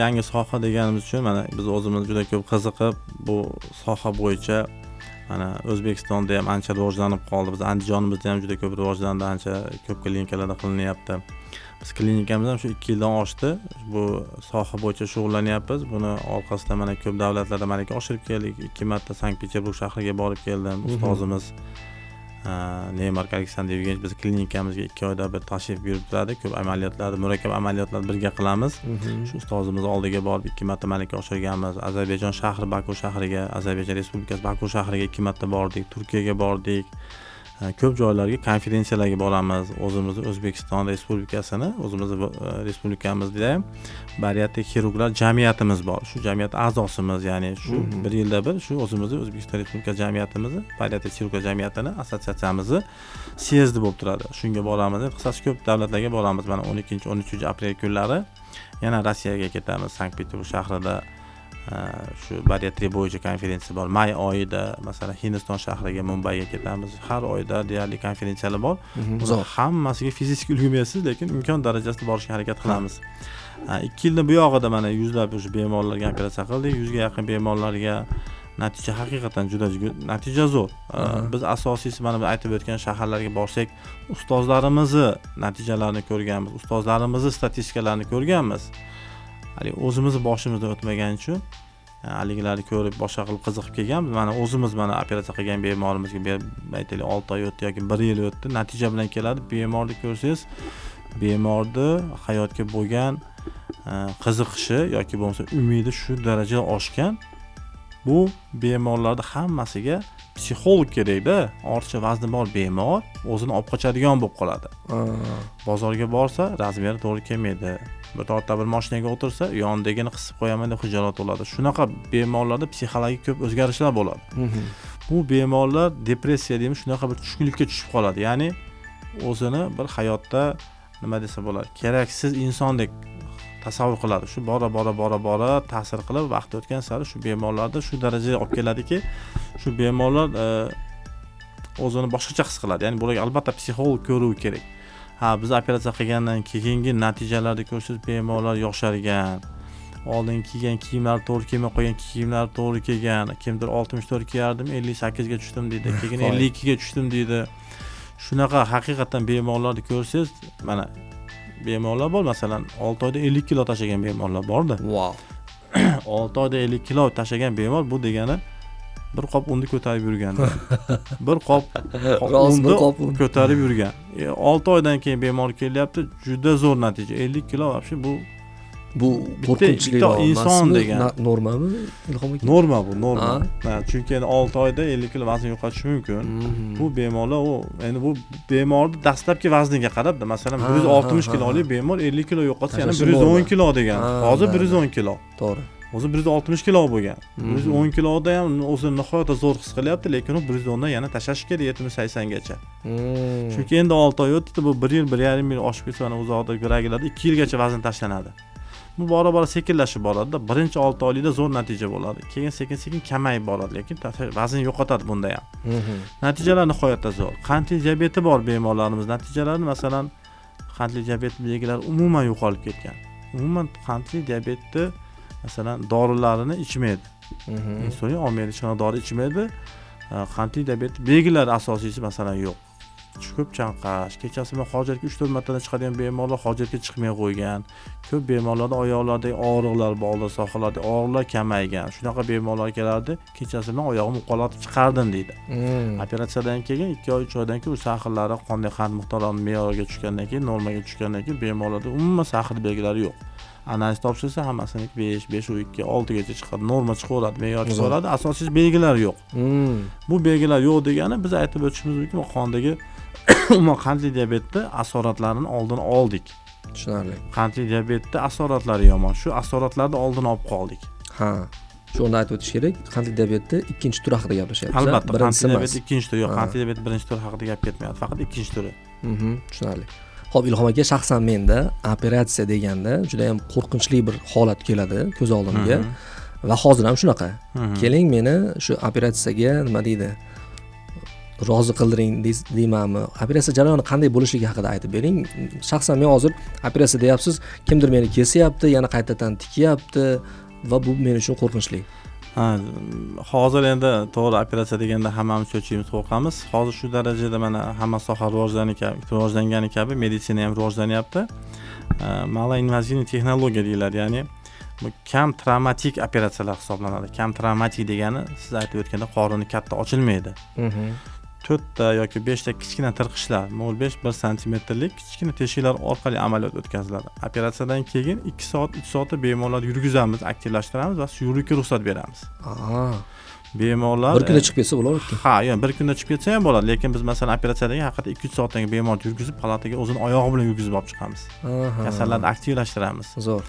yangi soha deganimiz uchun mana biz o'zimiz juda ko'p qiziqib bu soha bo'yicha mana O'zbekistonda ham ancha rivojlanib qoldi. Biz Andijonimizda ham juda ko'p rivojlandi, ancha ko'p klinikalarda qilinyapti. Biz klinikamiz ham shu 2 yildan oshdi. Bu soha bo'yicha shug'ullanyapmiz. Buni orqasida mana ko'p davlatlarda malaka oshirib keldik. 2 marta Sankt-Peterburg shahriga borib keldim. Ustozimiz Neymar Aleksandr Yevgenich biz klinikamizga 2 oyda bir tashrif buyurib turadi. Ko'p amaliyotlarni, murakkab amaliyotlarni birga qilamiz. Shu ustozimiz oldiga borib 2 marta malaka oshirganmiz. Ozarbayjon shahri Baku shahriga, Ozarbayjon Respublikasi Baku shahriga 2 marta bordik. Turkiyaga bordik. Ko'p joylarga konferensiyalarga boramiz. O'zimizni O'zbekiston Respublikasini, o'zimizni respublikamizda ham bariatrik xirurglar jamiyatimiz bor. Shu jamiyat a'zosimiz, ya'ni shu bir yilda bir shu o'zimizni O'zbekiston Respublikasi jamiyatimizni, bariatrik xirurglar jamiyatini assotsiatsiyamizni syezdi bo'lib turadi. Shunga boramiz. Qisqasi ko'p davlatlarga boramiz. Mana 12-13 aprel kunlari yana Rossiyaga ketamiz. Sankt-Peterburg shahrida shu bariatrik bo'yicha konferensiya bor. May oyida masalan Hindiston shahriga, Mumbayga ketamiz. Har oyda deyarli konferensiyalar bor. Hammasiga fiziki ulgurmaysiz, lekin imkon darajasida borishga harakat qilamiz. 2 yilda bu yog'ida mana yuzlab o'sha bemorlarga operatsiya qildik. 100 ga yaqin bemorlarga natija haqiqatan juda natija zo'r. Biz asosiysi mana bu aytib o'tgan shaharlarga borsak, ustozlarimizni natijalarini ko'rganmiz, ustozlarimizni statistikalarini ko'rganmiz. Hali o'zimizni boshimizdan o'tmagani uchun haligilarni ko'rib boshqa qilib qiziqib kelganmiz. Mana o'zimiz operatsiya qilgan bemorimizga aytaylik 6 oy o'tdi yoki 1 yil o'tdi, natija bilan keladi. Bemorni ko'rsangiz, bemorni hayotga bo'lgan qiziqishi yoki bo'lmasa umidi shu darajada oshgan. Bu bemorlarda hammasiga psixolog kerak-da. Ortiqcha vazni bor bemor o'zini olib qochadigan bo'lib qoladi. Bozorga borsa, razmeri to'g'ri kelmaydi. Bir mashinaga o'tirsa, yonidagini qisib qo'yaman deb xijolat bo'ladi. Shunaqa bemorlarda psixologik ko'p o'zgarishlar bo'ladi. Bu bemorlar depressiya deymiz, shunaqa bir tushkunlikka tushib qoladi. Ya'ni o'zini bir hayotda nima desa bo'ladi, keraksiz insondek tasavvur qiladi. Shu bora ta'sir qilib, vaqt o'tgan sari shu bemorlarda shu darajaga olib keladiki, shu bemorlar o'zini boshqacha his qiladi. Ya'ni bularga albatta psixolog ko'ruv kerak. Biz operatsiya qilgandan keyingi natijalarni ko'rsangiz, bemorlar yoshargan, oldin kiygan kiyimlar to'g'ri kelmay qo'ygan kiyimlar to'g'ri kelgan, kimdir 64 kiyardim, 58 ga tushdim deydi, keyin 52 ga tushdim deydi. Shunaqa haqiqatan bemorlarni ko'rsangiz, mana bemorlar bor, masalan 6 oyda 50 kilo tashagan bemorlar borda. Wow. 6 oyda 50 kilo tashagan bemor bu degani bir qop unni ko'tarib yurgan. Bir qop unni ko'tarib yurgan. 6 oydan keyin bemor kelyapti, juda zo'r natija. 50 kilo вообще bu qo'rqinchli inson degan normami? Ilhom aka? Norma bu, norma. Chunki 6 oyda 50 kilo vazn yo'qotishi mumkin. Bu bemorlar endi bu bemorning dastlabki vazniga qarab, masalan 160 kilolik bemor 50 kilo yo'qotsa, yana 110 kilo degan. Hozir 110 kilo. To'g'ri. O'zi 160 kilo bo'lgan. 110 kiloda ham o'zini nihoyatda zo'r his qilyapti, lekin u 110 dan yana tashlash kerak 70-80 gacha. Chunki endi 6 oy o'tdi, bu 1 yil, 1,5 yil oshib ketsa, mana uzoqda yuragilarda 2 yilgacha vazn tashlanadi. Bu bora sekinlashib boradi-da. Birinchi 6 oylikda zo'r natija bo'ladi. Keyin sekin-sekin kamayib boradi, lekin vazn yo'qotadi bunda ham. Natijalar nihoyatda zo'r. Qandli diabeti bor bemorlarimiz natijalari, masalan, qandli diabet belgilari umuman yo'qolib ketgan. Umuman qandli diabetni masalan dorilarini ichmaydi. Insulin olmaydi, dori ichmaydi. Qandli diabet belgilari asosiysi masalan yo'q. Ko'p chanqash, kechasi bilan hojatga 3-4 martadan chiqadigan bemorlar hojatga chiqmay qo'ygan. Ko'p bemorlarda oyoqlardagi og'riqlar, bog'lar, sohalarda og'riqlar kamaygan. Shunaqa bemorlar kelardi, kechasi bilan oyog'imni uqalatib chiqardim deydi. Operatsiyadan keyin 2 oy, 3 oydan keyin sahrlari, qonli qand miqdorlari me'yorga tushgandan keyin, normaga tushgandan keyin bemorlarda umuman sahr belgilari yo'q. Analiz topshirsa hammasini 5, 5.2, 6 gacha chiqadi, norma chiqaveradi, me'yor chiqaveradi, asosiy belgilar yo'q. Bu belgilar yo'q degani biz aytib o'tishimiz mumkin, qondagi umuman qandli diabetni asoratlarini oldini oldik. Tushunarli. Qandli diabetni asoratlari yomon. Shu asoratlarni oldini olib qoldik. Shu o'rnida aytib o'tish kerak, qandli diabetni ikkinchi turi haqida gaplashyapmiz. Albatta, qandli diabet ikkinchi turi yo'q, qandli diabet birinchi turi haqida gap ketmayapti, faqat ikkinchi turi. Tushunarli. Xo'p, Ilhom aka, shaxsan menda operatsiya deganda juda ham qo'rqinchli bir holat keladi ko'z oldimga va hozir ham shunaqa. Keling, meni shu operatsiyaga nima deydi? Rozi qildiring deymanmi? Operatsiya jarayoni qanday bo'lishligi haqida aytib bering. Shaxsan men hozir operatsiya deyapsiz, kimdir meni kesyapti, yana qaytadan tikyapti va bu men uchun qo'rqinchli. Hozir endi to'g'ri operatsiya deganda hammamiz cho'chiymiz, qo'rqamiz. Hozir shu darajada mana hamma soha rivojlangani kabi meditsina ham rivojlanyapti. Maloinvazivniy texnologiya deyiladi, ya'ni bu kam travmatik operatsiyalar hisoblanadi. Kam travmatik degani siz aytib o'tganda qorini katta ochilmaydi. 4 ta yoki 5 ta kichkina tirqishlar 0.5-1 santimetrlik kichkina teshiklar orqali amaliyot o'tkaziladi. Operatsiyadan keyin 2 soat, 3 soatda bemorlarni yurgizamiz, aktivlashtiramiz va yurishga ruxsat beramiz. Bemorlar bir kunda chiqib ketsa bo'lardi. Yo'q, bir kunda chiqib ketsa ham bo'ladi, lekin biz masalan operatsiyadan haqiqatda 2-3 soatdan keyin bemorni yurgizib, palataga o'zini oyog'i bilan yurgizib olib chiqamiz. Kasallarni aktivlashtiramiz. Zo'r.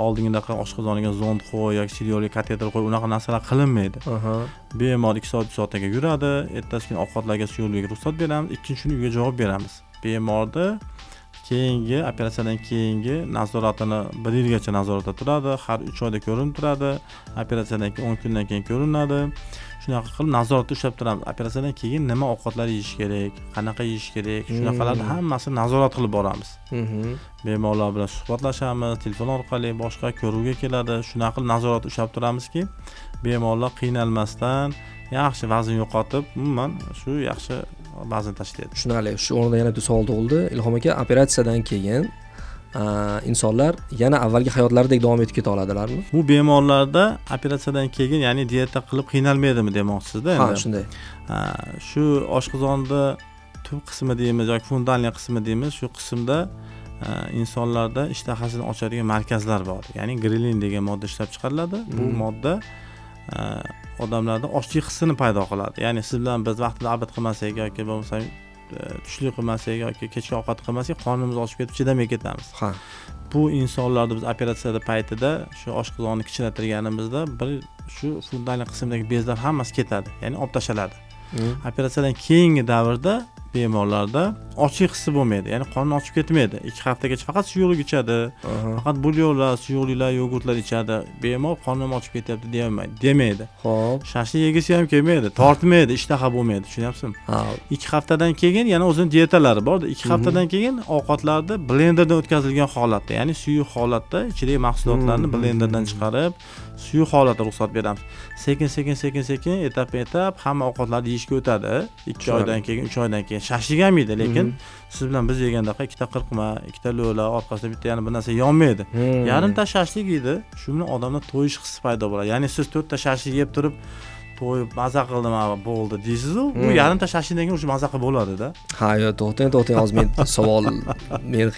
Oldingidaqa oshqozoniga zond qo'y yoki siliolik kateter qo'y, unaqa narsalar qilinmaydi. Bemor 2 soat, 3 soatdan keyin yuradi, ertasi kuni ovqatlarga suyulishga ruxsat beramiz, ikkinchi kuni uyga javob beramiz. Bemorni keyingi operatsiyadan keyingi nazoratini 1 yilgacha nazoratda turadi, har 3 oyda ko'rinib turadi. Operatsiyadan keyin 10 kundan keyin ko'rinadi. Shu shunaqa qilib nazoratda ushlab turamiz. Operatsiyadan keyin nima ovqatlar yeyish kerak, qanaqa yeyish kerak, shunaqalarni hammasini nazorat qilib boramiz. Bemorlar bilan suhbatlashamiz, telefon orqali boshqa ko'ruvga keladi. Shunaqa qilib nazoratda ushlab turamizki, bemorlar qiynalmasdan yaxshi vazn yo'qotib, umuman shu yaxshi vazn tashlaydi. Tushunarli. Shu o'rinda yana bitta savol tug'ildi. Ilhom aka, operatsiyadan keyin insonlar yana avvalgi hayotlaridek davom etib keta oladilarmi? Bu bemorlarda operatsiyadan keyin, ya'ni dieta qilib qiynalmaydimi demoqchisiz-da endi. Ha, shunday. Shu oshqozonni tub qismi deymiz yoki fundalniy qismi deymiz, shu qismda insonlarda ishtahasini ochadigan markazlar bor. Ya'ni grelin degan modda ishlab chiqariladi. Bu modda odamlarda ochlik hissini paydo qiladi. Ya'ni siz bilan biz vaqtida abad qilmasak yoki bo'lmasa tushlik qilmasak yoki kechki ovqat qilmasak, qornimiz ochib ketib chidamay ketamiz. Ha. Bu insonlarda biz operatsiyada paytida shu oshqozonni kichraytirganimizda bir shu fundalniy qismidagi bezlar hammasi ketadi, ya'ni olib tashladi. Operatsiyadan keyingi davrda bemorlarda ochlik hissi bo'lmaydi, ya'ni qorni ochib ketmaydi. 2 haftagacha faqat suyuqlik ichadi, faqat bulyonlar, suyuqliklar, yogurtlar ichadi. Bemor qornim ochib ketyapti demaydi. Xo'p. Shashlik yegisi ham kelmaydi, tortmaydi, ishtaha bo'lmaydi, tushunyapsizmi? Ha. 2 haftadan keyin yana o'zining dietalari bor. 2 haftadan keyin ovqatlarni blenderdan o'tkazilgan holatda, ya'ni suyuq holatda ichidagi mahsulotlarni blenderdan chiqarib, suyuq holatda ruxsat beramiz. Sekin etap hamma ovqatlarni yeyishga o'tadi. 2 oydan keyin, 3 oydan keyin shashlik ham yeydi, lekin siz bilan biz yegandaqa ikkita qirqma, ikkita lo'la, orqasida bitta yana bir narsa yonmaydi. Yarimta shashlik yeydi. Shu bilan odamda to'yish hissi paydo bo'ladi. Ya'ni siz 4 ta shashlik yeb turib to'yib maza qildim, bo'ldi deysiz-ku, bu yarimta shashlikdan keyin o'sha maza qilib bo'ladi-da. Ha, yo, to'xtang, hozir men savol meni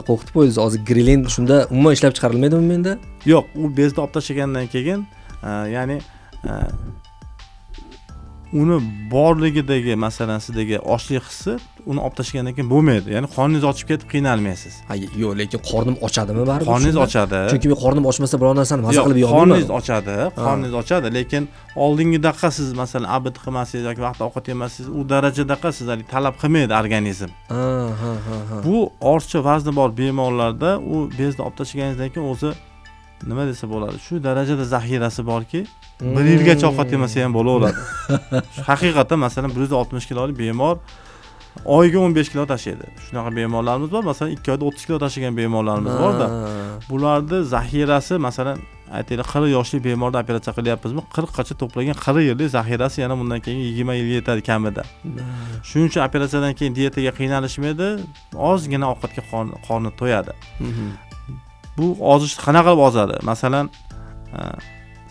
qo'rqitib qo'ydingiz. Hozir grelin shunda umuman ishlab chiqarilmaydimi menda? Yo'q, u bezni olib tashlagandan keyin, ya'ni uni borligidagi, masalan, sizdagi ochlik hissi uni olib tashlagandan keyin bo'lmaydi. Ya'ni qorningiz ochib ketib qiynalmaysiz. Ha, yo'q, lekin qornim ochadimi baribir? Qorningiz ochadi. Chunki men qornim ochmasa biror narsani maza qilib yeyolmayman. Qorningiz ochadi, lekin oldingidaqa siz masalan abit qilmasangiz yoki vaqtida ovqat yemasangiz, u darajadaqa sizlarga talab qilmaydi organizm. Ha. Bu ortiqcha vazni bor bemorlarda u bezni olib tashlaganingizdan keyin o'zi nima desa bo'ladi, shu darajada zaxirasi borki, 1 yilgacha ovqat yemasa ham bo'laveradi. Haqiqatan masalan 160 kilolik bemor oyiga 15 kilo tashlaydi. Shunaqa bemorlarimiz bor, masalan 2 oyda 30 kilo tashlagan bemorlarimiz bor-da. Bularda zaxirasi masalan aytaylik 40 yoshli bemorda operatsiya qilyapmizmi, 40 gacha to'plagan 40 yillik zaxirasi yana bundan keyin 20 yilga yetadi kamida. Shuning uchun operatsiyadan keyin dietaga qiynalishmaydi, ozgina ovqatga qorni to'yadi. Bu ozish qanaqa qilib ozadi? Masalan,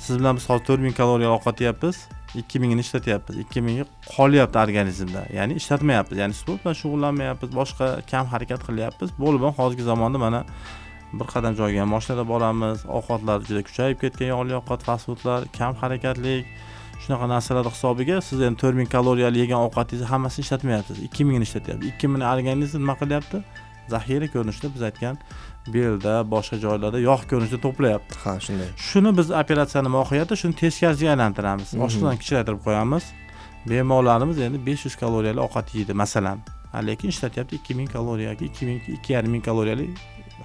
siz bilan biz hozir 4000 kaloriya ovqat yeyapmiz, 2000 ni ishlatyapmiz. 2000 ga qolyapti organizmda. Ya'ni ishlatmayapmiz. Ya'ni sport bilan shug'ullanmayapmiz, boshqa kam harakat qilyapmiz. Bo'lib ham hozirgi zamonda mana bir qadam joyga mashinada boramiz, ovqatlar juda kuchayib ketgan, yog'li ovqat, fast foodlar, kam harakatlik, shunaqa narsalar hisobiga siz endi 4000 kaloriyali yegan ovqatingizni hammasini ishlatmayapsiz. 2000 ni ishlatyapsiz. 2000 organizm nima qilyapti? Zaxira ko'rinishida biz aytgan belda, boshqa joylarda yog' ko'rinishida to'playapti. Ha, shunday. Shuni biz operatsiyani mohiyati shuni teskarisiga aylantiramiz. Oshqozonni kichraytirib qo'yamiz. Bemorlarimiz endi 500 kaloriyali ovqat yeydi masalan. Lekin ishlatyapti 2000 kaloriya yoki 2500 kaloriyali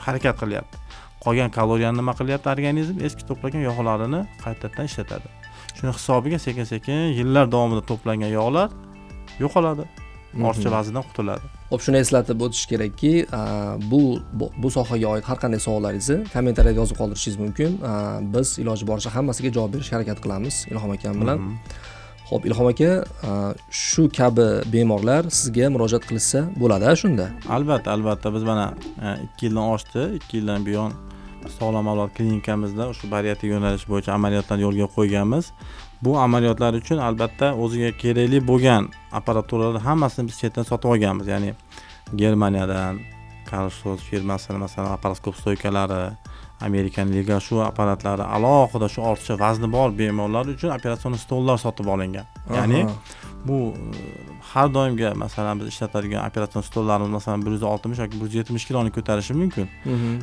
harakat qilyapti. Qolgan kaloriyani nima qilyapti organizm? Eski to'plagan yog'larini qaytadan ishlatadi. Shuni hisobiga sekin-sekin yillar davomida to'plangan yog'lar yo'qoladi. Ortiqcha vazndan qutuladi. Xo'p, shuni eslatib o'tish kerakki, bu sohaga oid har qanday savollaringizni kommentariyada yozib qoldirishingiz mumkin. Biz iloji boricha hammasiga javob berishga harakat qilamiz Ilhom akam bilan. Xo'p, Ilhom aka, shu kabi bemorlar sizga murojaat qilsa bo'ladi shunda? Albatta, biz mana 2 yildan oshdi, 2 yildan buyon Sog'lom avlod klinikamizda shu bariatrik yo'nalish bo'yicha amaliyotlarni yo'lga qo'yganmiz. Bu amaliyotlar uchun albatta o'ziga kerakli bo'lgan apparaturalarni hammasini biz chetdan sotib olganmiz. Ya'ni Germaniyadan Karlsruhe firmasining masalan apparatskop stoykalari, Amerikan Liga shu apparatlari alohida shu ortiqcha vazni bor bemorlar uchun operatsion stollar sotib olingan. Ya'ni bu har doimga masalan biz ishlatadigan operatsion stollarimiz masalan 160 yoki 170 kiloni ko'tarishi mumkin.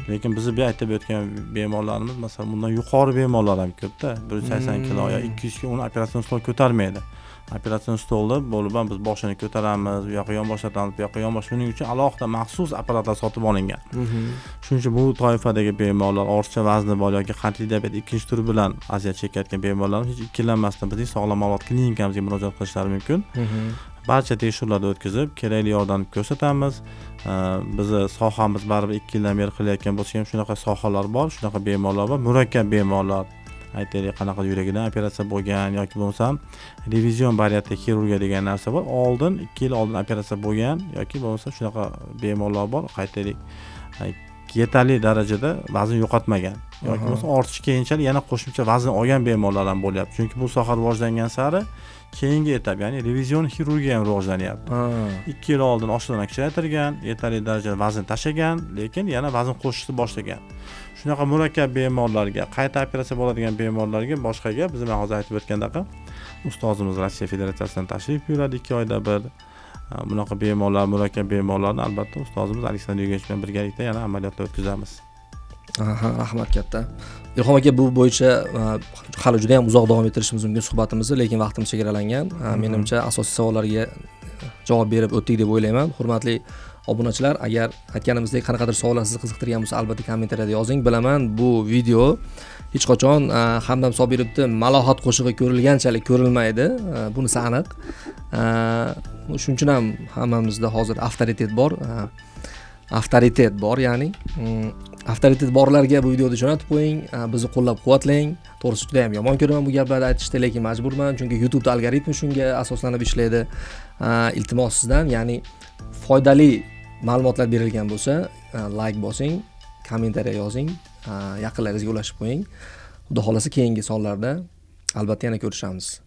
Lekin bizni bu aytib o'tgan bemorlarimiz masalan bundan yuqori bemorlar ham ko'pda. 180 kilo yoki 200 kilo uni operatsion stol ko'tarmaydi. Operatsion stolda bo'lib ham biz boshini ko'taramiz, bu yoqqa yonboshlatamiz, bu yoqqa yonbosh. Shuning uchun alohida maxsus apparatlar sotib olingan. Shuning uchun bu toifadagi bemorlar, ortiqcha vazni bor yoki qandli diabet ikkinchi turi bilan aziyat chekayotgan bemorlar hech ikkilanmasdan bizning sog'lom avlod klinikamizga murojaat qilishlari mumkin. Barcha tekshiruvlarni o'tkazib, kerakli yordam ko'rsatamiz. Bizni sohamiz baribir 2 yildan beri qilayotgan bo'lsa ham shunaqa sohalar bor, shunaqa bemorlar bor, murakkab bemorlar. Aytaylik, qanaqa yuragidan operatsiya bo'lgan yoki bo'lmasam revizion bariatrik xirurgiya degan narsa bor. Oldin 2 yil oldin operatsiya bo'lgan yoki bo'lmasa shunaqa bemorlar bor. Aytaylik, yetarli darajada vazn yo'qotmagan yoki bo'lmasa ortishi keyinchalik yana qo'shimcha vazn olgan bemorlar ham bo'lyapti. Chunki bu soha rivojlangan sari keyingi etap, ya'ni revizion xirurgiya ham rivojlanyapti. 2 yil oldin oshiqdan kichraytirgan, yetarli darajada vazn tashagan, lekin yana vazn qo'shishni boshlagan. Shunaqa murakkab bemorlarga, qayta operatsiya bo'ladigan bemorlarga, boshqaga biz men hozir aytib o'tgandek ustozimiz Rossiya Federatsiyasidan tashrif buyuradi 2 oyda bir. Bunaqa bemorlar, murakkab bemorlarni albatta ustozimiz Aleksandr Yurgeniy bilan birgalikda yana amaliyotlar o'tkazamiz. Rahmat katta. Ilhom aka, bu bo'yicha hali juda ham uzoq davom ettirishimiz mumkin suhbatimizni, lekin vaqtimiz chegaralangan. Menimcha asosiy savollarga javob berib o'tdik deb o'ylayman. Hurmatli obunachilar, agar aytganimizdek qanaqadir savollar sizni qiziqtirgan bo'lsa, albatta kommentariyada yozing. Bilaman, bu video hech qachon Hamdam Sobirovning Malohat qo'shig'i ko'rilganchalik ko'rilmaydi. Bunisi aniq. Shuning uchun ham hammamizda hozir avtoritet bor, ya'ni avtoritet borlarga bu videoni jo'natib qo'ying, bizni qo'llab-quvvatlang. To'g'risi juda ham yomon ko'raman bu gaplarni aytishda, lekin majburman, chunki YouTube algoritmi shunga asoslanib ishlaydi. Iltimos sizdan, ya'ni foydali ma'lumotlar berilgan bo'lsa, like bosing, kommentariya yozing, yaqinlaringizga ulashib qo'ying. Xudo xolasa keyingi sonlarda albatta yana ko'rishamiz.